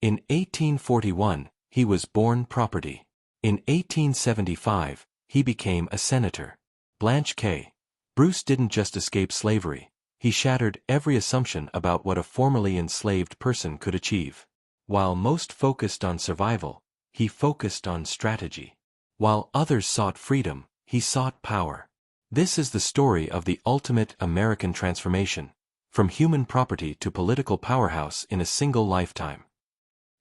In 1841, he was born property. In 1875, he became a senator. Blanche K. Bruce didn't just escape slavery, he shattered every assumption about what a formerly enslaved person could achieve. While most focused on survival, he focused on strategy. While others sought freedom, he sought power. This is the story of the ultimate American transformation, from human property to political powerhouse in a single lifetime.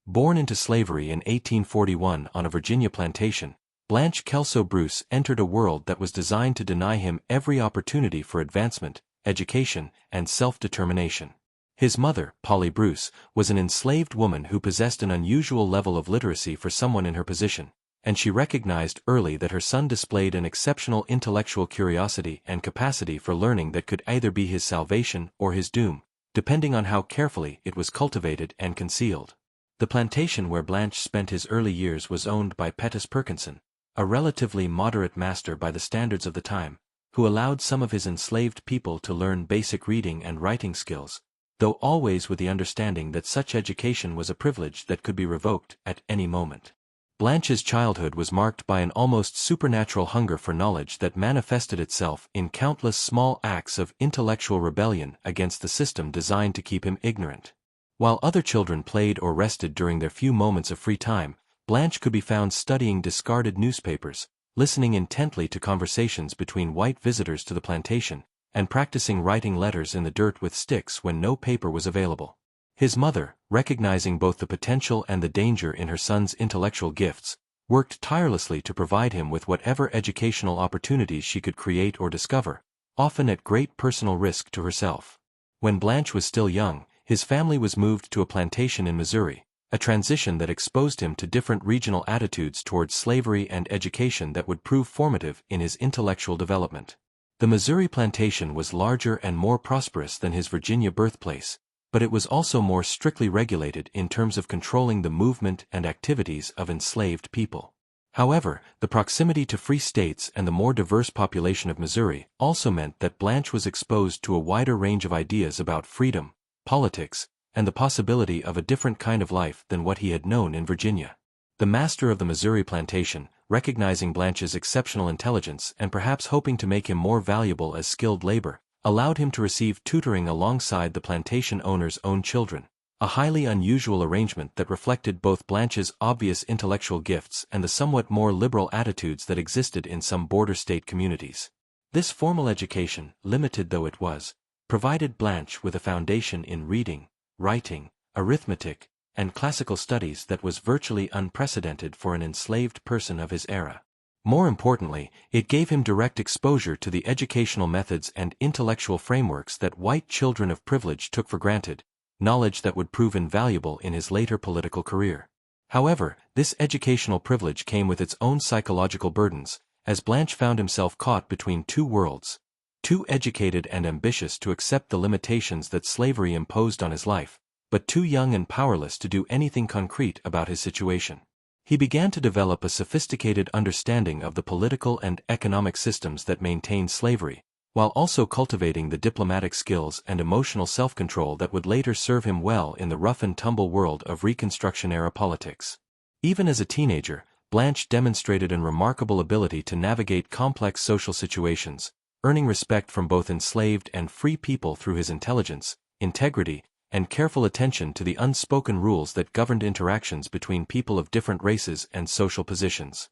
Born into slavery in 1841 on a Virginia plantation, Blanche Kelso Bruce entered a world that was designed to deny him every opportunity for advancement, education, and self-determination. His mother, Polly Bruce, was an enslaved woman who possessed an unusual level of literacy for someone in her position, and she recognized early that her son displayed an exceptional intellectual curiosity and capacity for learning that could either be his salvation or his doom, depending on how carefully it was cultivated and concealed. The plantation where Blanche spent his early years was owned by Pettus Perkinson, a relatively moderate master by the standards of the time, who allowed some of his enslaved people to learn basic reading and writing skills, though always with the understanding that such education was a privilege that could be revoked at any moment. Blanche's childhood was marked by an almost supernatural hunger for knowledge that manifested itself in countless small acts of intellectual rebellion against the system designed to keep him ignorant. While other children played or rested during their few moments of free time, Blanche could be found studying discarded newspapers, listening intently to conversations between white visitors to the plantation, and practicing writing letters in the dirt with sticks when no paper was available. His mother, recognizing both the potential and the danger in her son's intellectual gifts, worked tirelessly to provide him with whatever educational opportunities she could create or discover, often at great personal risk to herself. When Blanche was still young, his family was moved to a plantation in Missouri, a transition that exposed him to different regional attitudes towards slavery and education that would prove formative in his intellectual development. The Missouri plantation was larger and more prosperous than his Virginia birthplace, but it was also more strictly regulated in terms of controlling the movement and activities of enslaved people. However, the proximity to free states and the more diverse population of Missouri also meant that Blanche was exposed to a wider range of ideas about freedom, politics, and the possibility of a different kind of life than what he had known in Virginia. The master of the Missouri plantation, recognizing Blanche's exceptional intelligence and perhaps hoping to make him more valuable as skilled labor, allowed him to receive tutoring alongside the plantation owner's own children, a highly unusual arrangement that reflected both Blanche's obvious intellectual gifts and the somewhat more liberal attitudes that existed in some border state communities. This formal education, limited though it was, provided Blanche with a foundation in reading, writing, arithmetic, and classical studies that was virtually unprecedented for an enslaved person of his era. More importantly, it gave him direct exposure to the educational methods and intellectual frameworks that white children of privilege took for granted, knowledge that would prove invaluable in his later political career. However, this educational privilege came with its own psychological burdens, as Blanche found himself caught between two worlds, too educated and ambitious to accept the limitations that slavery imposed on his life, but too young and powerless to do anything concrete about his situation. He began to develop a sophisticated understanding of the political and economic systems that maintained slavery, while also cultivating the diplomatic skills and emotional self-control that would later serve him well in the rough-and-tumble world of Reconstruction-era politics. Even as a teenager, Blanche demonstrated a remarkable ability to navigate complex social situations, earning respect from both enslaved and free people through his intelligence, integrity, and careful attention to the unspoken rules that governed interactions between people of different races and social positions.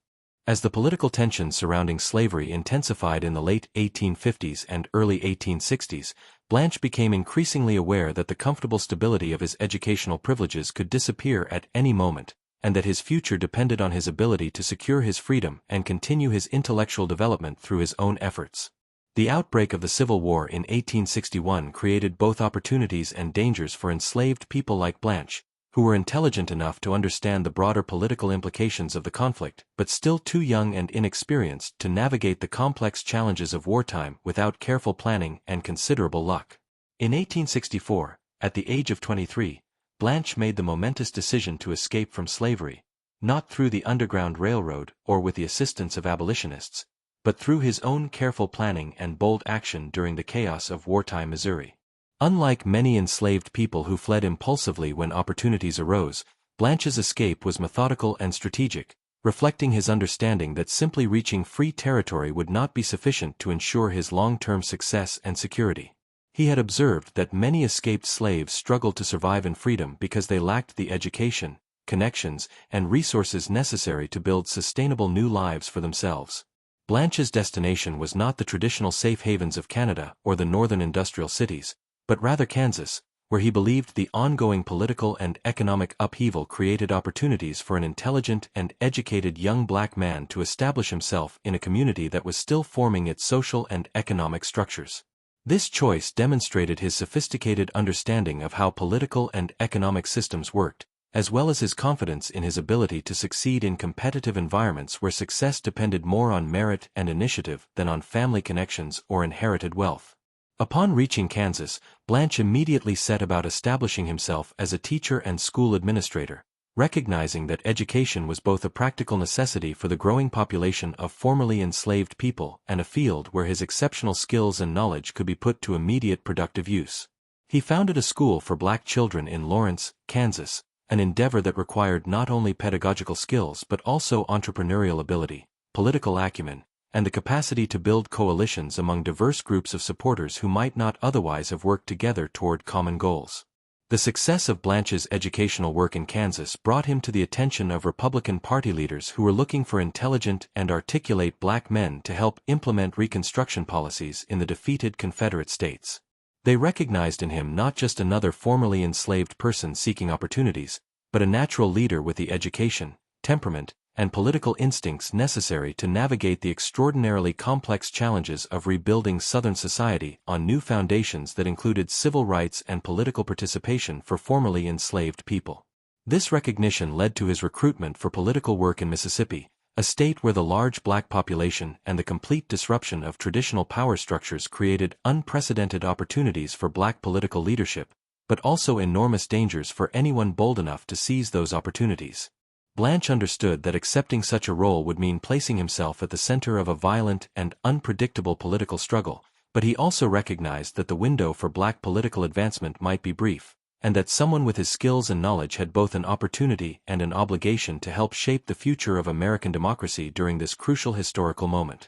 As the political tensions surrounding slavery intensified in the late 1850s and early 1860s, Blanche became increasingly aware that the comfortable stability of his educational privileges could disappear at any moment, and that his future depended on his ability to secure his freedom and continue his intellectual development through his own efforts. The outbreak of the Civil War in 1861 created both opportunities and dangers for enslaved people like Blanche, who were intelligent enough to understand the broader political implications of the conflict, but still too young and inexperienced to navigate the complex challenges of wartime without careful planning and considerable luck. In 1864, at the age of 23, Blanche made the momentous decision to escape from slavery, not through the Underground Railroad or with the assistance of abolitionists, but through his own careful planning and bold action during the chaos of wartime Missouri. Unlike many enslaved people who fled impulsively when opportunities arose, Blanche's escape was methodical and strategic, reflecting his understanding that simply reaching free territory would not be sufficient to ensure his long-term success and security. He had observed that many escaped slaves struggled to survive in freedom because they lacked the education, connections, and resources necessary to build sustainable new lives for themselves. Blanche's destination was not the traditional safe havens of Canada or the northern industrial cities, but rather Kansas, where he believed the ongoing political and economic upheaval created opportunities for an intelligent and educated young black man to establish himself in a community that was still forming its social and economic structures. This choice demonstrated his sophisticated understanding of how political and economic systems worked, as well as his confidence in his ability to succeed in competitive environments where success depended more on merit and initiative than on family connections or inherited wealth. Upon reaching Kansas, Blanche immediately set about establishing himself as a teacher and school administrator, recognizing that education was both a practical necessity for the growing population of formerly enslaved people and a field where his exceptional skills and knowledge could be put to immediate productive use. He founded a school for black children in Lawrence, Kansas, an endeavor that required not only pedagogical skills but also entrepreneurial ability, political acumen, and the capacity to build coalitions among diverse groups of supporters who might not otherwise have worked together toward common goals. The success of Blanche's educational work in Kansas brought him to the attention of Republican Party leaders who were looking for intelligent and articulate black men to help implement Reconstruction policies in the defeated Confederate states. They recognized in him not just another formerly enslaved person seeking opportunities, but a natural leader with the education, temperament, and political instincts necessary to navigate the extraordinarily complex challenges of rebuilding Southern society on new foundations that included civil rights and political participation for formerly enslaved people. This recognition led to his recruitment for political work in Mississippi, a state where the large black population and the complete disruption of traditional power structures created unprecedented opportunities for black political leadership, but also enormous dangers for anyone bold enough to seize those opportunities. Blanche understood that accepting such a role would mean placing himself at the center of a violent and unpredictable political struggle, but he also recognized that the window for black political advancement might be brief, and that someone with his skills and knowledge had both an opportunity and an obligation to help shape the future of American democracy during this crucial historical moment.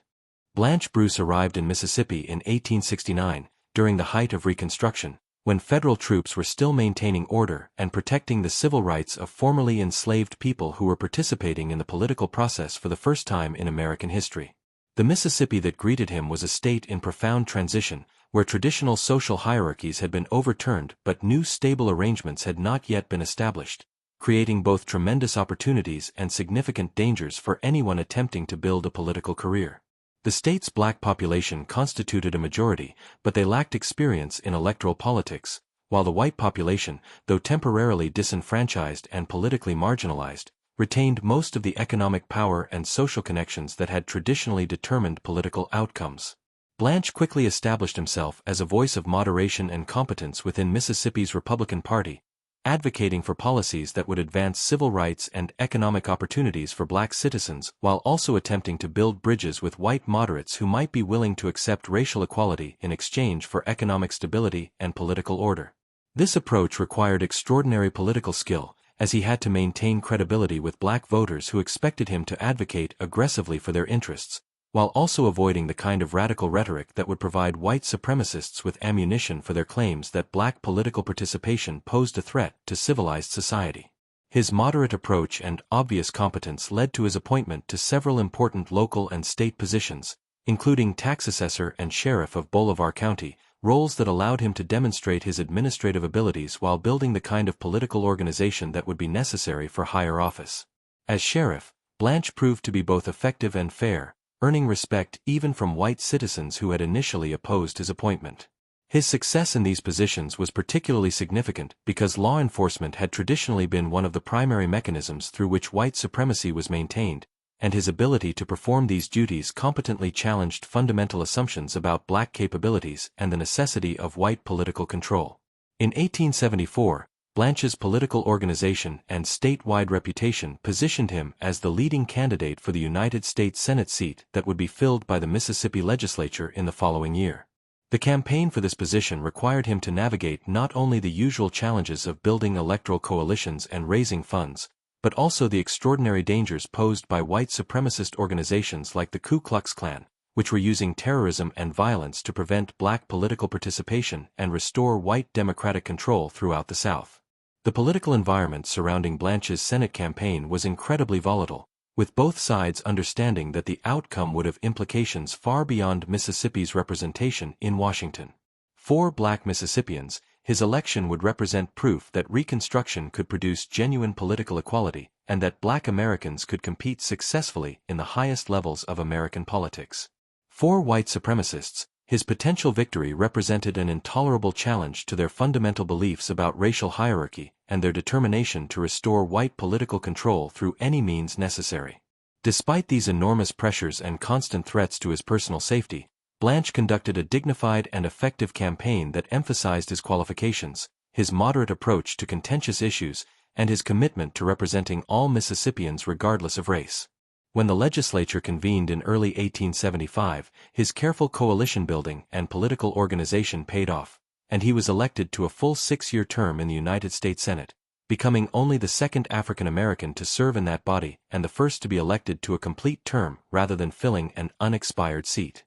Blanche Bruce arrived in Mississippi in 1869, during the height of Reconstruction, when federal troops were still maintaining order and protecting the civil rights of formerly enslaved people who were participating in the political process for the first time in American history. The Mississippi that greeted him was a state in profound transition, where traditional social hierarchies had been overturned but new stable arrangements had not yet been established, creating both tremendous opportunities and significant dangers for anyone attempting to build a political career. The state's black population constituted a majority, but they lacked experience in electoral politics, while the white population, though temporarily disenfranchised and politically marginalized, retained most of the economic power and social connections that had traditionally determined political outcomes. Blanche quickly established himself as a voice of moderation and competence within Mississippi's Republican Party, advocating for policies that would advance civil rights and economic opportunities for black citizens while also attempting to build bridges with white moderates who might be willing to accept racial equality in exchange for economic stability and political order. This approach required extraordinary political skill, as he had to maintain credibility with black voters who expected him to advocate aggressively for their interests, while also avoiding the kind of radical rhetoric that would provide white supremacists with ammunition for their claims that black political participation posed a threat to civilized society. His moderate approach and obvious competence led to his appointment to several important local and state positions, including tax assessor and sheriff of Bolivar County, roles that allowed him to demonstrate his administrative abilities while building the kind of political organization that would be necessary for higher office. As sheriff, Blanche proved to be both effective and fair, earning respect even from white citizens who had initially opposed his appointment. His success in these positions was particularly significant because law enforcement had traditionally been one of the primary mechanisms through which white supremacy was maintained, and his ability to perform these duties competently challenged fundamental assumptions about black capabilities and the necessity of white political control. In 1874, Blanche's political organization and statewide reputation positioned him as the leading candidate for the United States Senate seat that would be filled by the Mississippi legislature in the following year. The campaign for this position required him to navigate not only the usual challenges of building electoral coalitions and raising funds, but also the extraordinary dangers posed by white supremacist organizations like the Ku Klux Klan, which were using terrorism and violence to prevent black political participation and restore white democratic control throughout the South. The political environment surrounding Blanche's Senate campaign was incredibly volatile, with both sides understanding that the outcome would have implications far beyond Mississippi's representation in Washington. For black Mississippians, his election would represent proof that Reconstruction could produce genuine political equality, and that black Americans could compete successfully in the highest levels of American politics. For white supremacists, his potential victory represented an intolerable challenge to their fundamental beliefs about racial hierarchy and their determination to restore white political control through any means necessary. Despite these enormous pressures and constant threats to his personal safety, Blanche conducted a dignified and effective campaign that emphasized his qualifications, his moderate approach to contentious issues, and his commitment to representing all Mississippians regardless of race. When the legislature convened in early 1875, his careful coalition building and political organization paid off, and he was elected to a full 6-year term in the United States Senate, becoming only the second African American to serve in that body and the first to be elected to a complete term rather than filling an unexpired seat.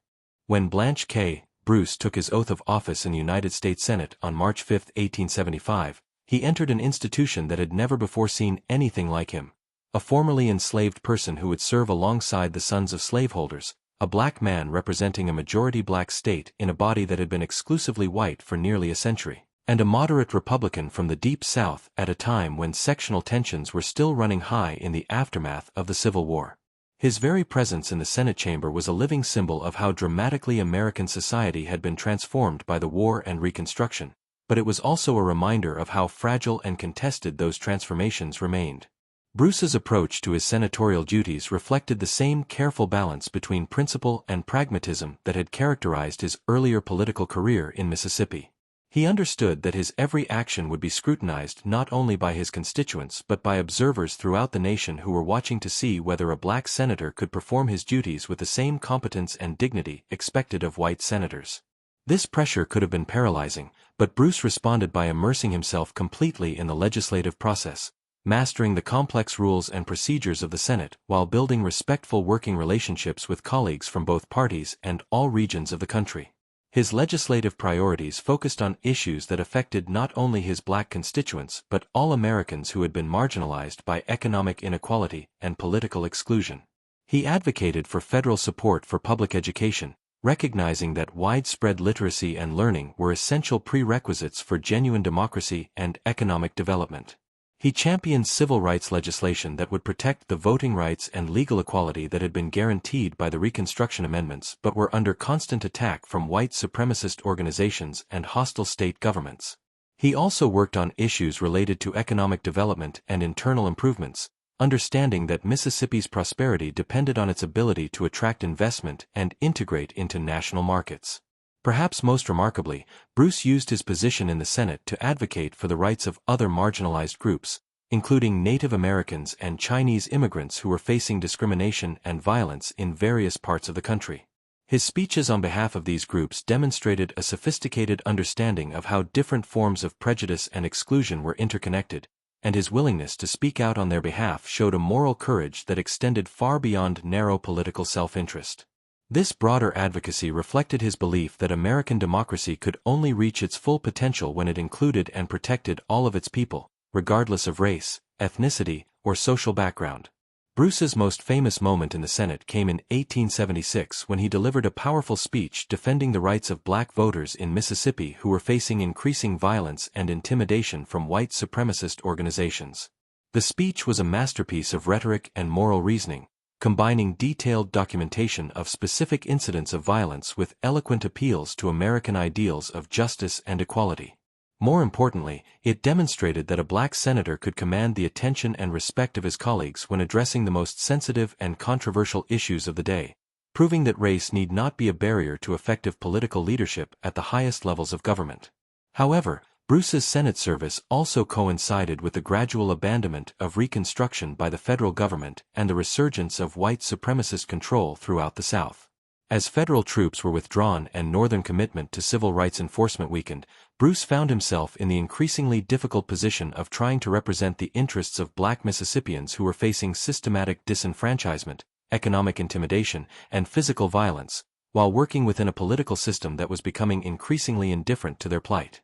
When Blanche K. Bruce took his oath of office in the United States Senate on March 5, 1875, he entered an institution that had never before seen anything like him. A formerly enslaved person who would serve alongside the sons of slaveholders, a black man representing a majority black state in a body that had been exclusively white for nearly a century, and a moderate Republican from the Deep South at a time when sectional tensions were still running high in the aftermath of the Civil War. His very presence in the Senate chamber was a living symbol of how dramatically American society had been transformed by the war and Reconstruction, but it was also a reminder of how fragile and contested those transformations remained. Bruce's approach to his senatorial duties reflected the same careful balance between principle and pragmatism that had characterized his earlier political career in Mississippi. He understood that his every action would be scrutinized not only by his constituents but by observers throughout the nation who were watching to see whether a black senator could perform his duties with the same competence and dignity expected of white senators. This pressure could have been paralyzing, but Bruce responded by immersing himself completely in the legislative process, mastering the complex rules and procedures of the Senate while building respectful working relationships with colleagues from both parties and all regions of the country. His legislative priorities focused on issues that affected not only his black constituents but all Americans who had been marginalized by economic inequality and political exclusion. He advocated for federal support for public education, recognizing that widespread literacy and learning were essential prerequisites for genuine democracy and economic development. He championed civil rights legislation that would protect the voting rights and legal equality that had been guaranteed by the Reconstruction Amendments but were under constant attack from white supremacist organizations and hostile state governments. He also worked on issues related to economic development and internal improvements, understanding that Mississippi's prosperity depended on its ability to attract investment and integrate into national markets. Perhaps most remarkably, Bruce used his position in the Senate to advocate for the rights of other marginalized groups, including Native Americans and Chinese immigrants who were facing discrimination and violence in various parts of the country. His speeches on behalf of these groups demonstrated a sophisticated understanding of how different forms of prejudice and exclusion were interconnected, and his willingness to speak out on their behalf showed a moral courage that extended far beyond narrow political self-interest. This broader advocacy reflected his belief that American democracy could only reach its full potential when it included and protected all of its people, regardless of race, ethnicity, or social background. Bruce's most famous moment in the Senate came in 1876 when he delivered a powerful speech defending the rights of black voters in Mississippi who were facing increasing violence and intimidation from white supremacist organizations. The speech was a masterpiece of rhetoric and moral reasoning, combining detailed documentation of specific incidents of violence with eloquent appeals to American ideals of justice and equality. More importantly, it demonstrated that a black senator could command the attention and respect of his colleagues when addressing the most sensitive and controversial issues of the day, proving that race need not be a barrier to effective political leadership at the highest levels of government. However, Bruce's Senate service also coincided with the gradual abandonment of Reconstruction by the federal government and the resurgence of white supremacist control throughout the South. As federal troops were withdrawn and Northern commitment to civil rights enforcement weakened, Bruce found himself in the increasingly difficult position of trying to represent the interests of Black Mississippians who were facing systematic disenfranchisement, economic intimidation, and physical violence, while working within a political system that was becoming increasingly indifferent to their plight.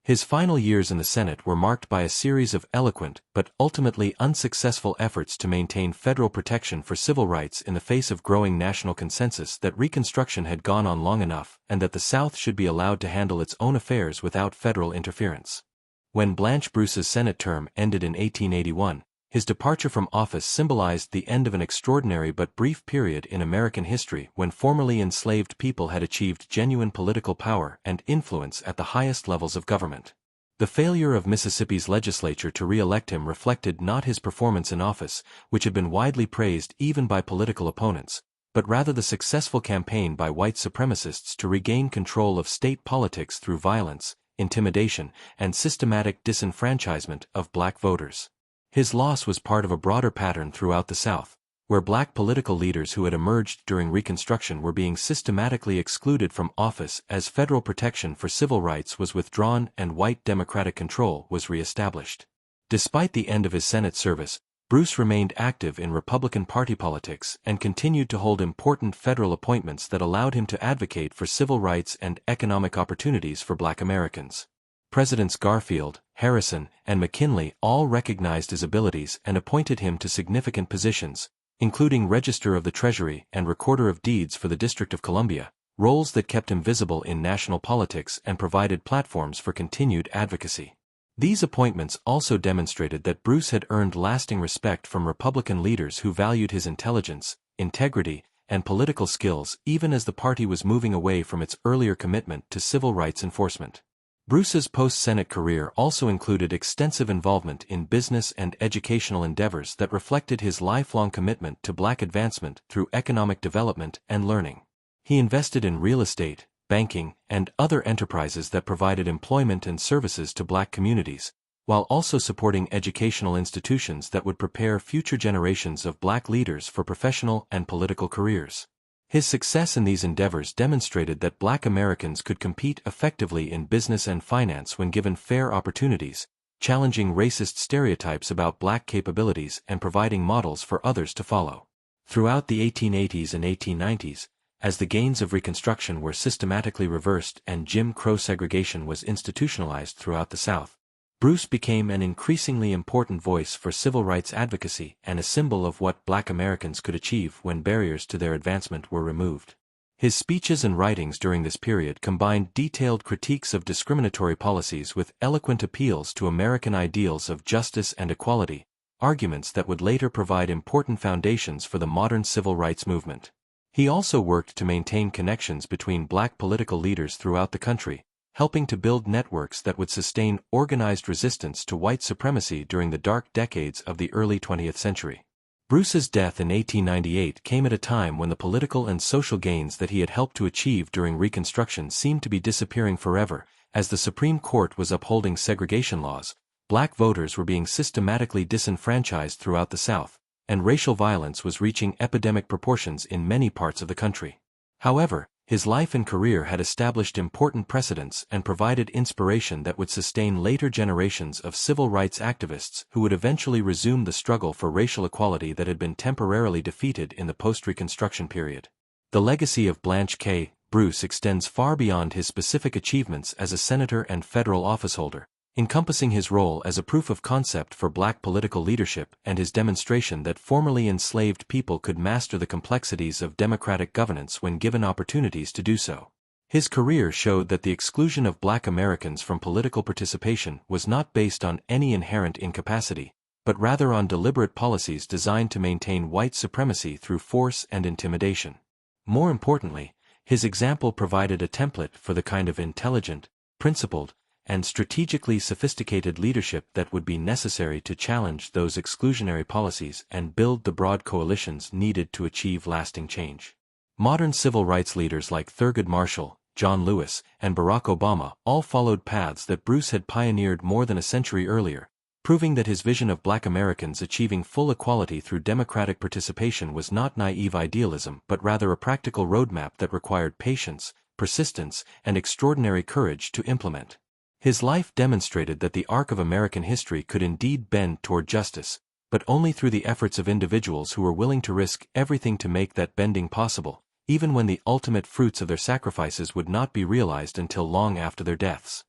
His final years in the Senate were marked by a series of eloquent but ultimately unsuccessful efforts to maintain federal protection for civil rights in the face of growing national consensus that Reconstruction had gone on long enough and that the South should be allowed to handle its own affairs without federal interference. When Blanche Bruce's Senate term ended in 1881, his departure from office symbolized the end of an extraordinary but brief period in American history when formerly enslaved people had achieved genuine political power and influence at the highest levels of government. The failure of Mississippi's legislature to re-elect him reflected not his performance in office, which had been widely praised even by political opponents, but rather the successful campaign by white supremacists to regain control of state politics through violence, intimidation, and systematic disenfranchisement of Black voters. His loss was part of a broader pattern throughout the South, where Black political leaders who had emerged during Reconstruction were being systematically excluded from office as federal protection for civil rights was withdrawn and white Democratic control was re-established. Despite the end of his Senate service, Bruce remained active in Republican Party politics and continued to hold important federal appointments that allowed him to advocate for civil rights and economic opportunities for Black Americans. Presidents Garfield, Harrison, and McKinley all recognized his abilities and appointed him to significant positions, including Register of the Treasury and Recorder of Deeds for the District of Columbia, roles that kept him visible in national politics and provided platforms for continued advocacy. These appointments also demonstrated that Bruce had earned lasting respect from Republican leaders who valued his intelligence, integrity, and political skills even as the party was moving away from its earlier commitment to civil rights enforcement. Bruce's post-Senate career also included extensive involvement in business and educational endeavors that reflected his lifelong commitment to Black advancement through economic development and learning. He invested in real estate, banking, and other enterprises that provided employment and services to Black communities, while also supporting educational institutions that would prepare future generations of Black leaders for professional and political careers. His success in these endeavors demonstrated that Black Americans could compete effectively in business and finance when given fair opportunities, challenging racist stereotypes about Black capabilities and providing models for others to follow. Throughout the 1880s and 1890s, as the gains of Reconstruction were systematically reversed and Jim Crow segregation was institutionalized throughout the South, Bruce became an increasingly important voice for civil rights advocacy and a symbol of what Black Americans could achieve when barriers to their advancement were removed. His speeches and writings during this period combined detailed critiques of discriminatory policies with eloquent appeals to American ideals of justice and equality, arguments that would later provide important foundations for the modern civil rights movement. He also worked to maintain connections between Black political leaders throughout the country, helping to build networks that would sustain organized resistance to white supremacy during the dark decades of the early 20th century. Bruce's death in 1898 came at a time when the political and social gains that he had helped to achieve during Reconstruction seemed to be disappearing forever. As the Supreme Court was upholding segregation laws, Black voters were being systematically disenfranchised throughout the South, and racial violence was reaching epidemic proportions in many parts of the country. However, his life and career had established important precedents and provided inspiration that would sustain later generations of civil rights activists who would eventually resume the struggle for racial equality that had been temporarily defeated in the post-Reconstruction period. The legacy of Blanche K. Bruce extends far beyond his specific achievements as a senator and federal officeholder, encompassing his role as a proof of concept for Black political leadership and his demonstration that formerly enslaved people could master the complexities of democratic governance when given opportunities to do so. His career showed that the exclusion of Black Americans from political participation was not based on any inherent incapacity, but rather on deliberate policies designed to maintain white supremacy through force and intimidation. More importantly, his example provided a template for the kind of intelligent, principled, and strategically sophisticated leadership that would be necessary to challenge those exclusionary policies and build the broad coalitions needed to achieve lasting change. Modern civil rights leaders like Thurgood Marshall, John Lewis, and Barack Obama all followed paths that Bruce had pioneered more than a century earlier, proving that his vision of Black Americans achieving full equality through democratic participation was not naive idealism but rather a practical roadmap that required patience, persistence, and extraordinary courage to implement. His life demonstrated that the arc of American history could indeed bend toward justice, but only through the efforts of individuals who were willing to risk everything to make that bending possible, even when the ultimate fruits of their sacrifices would not be realized until long after their deaths.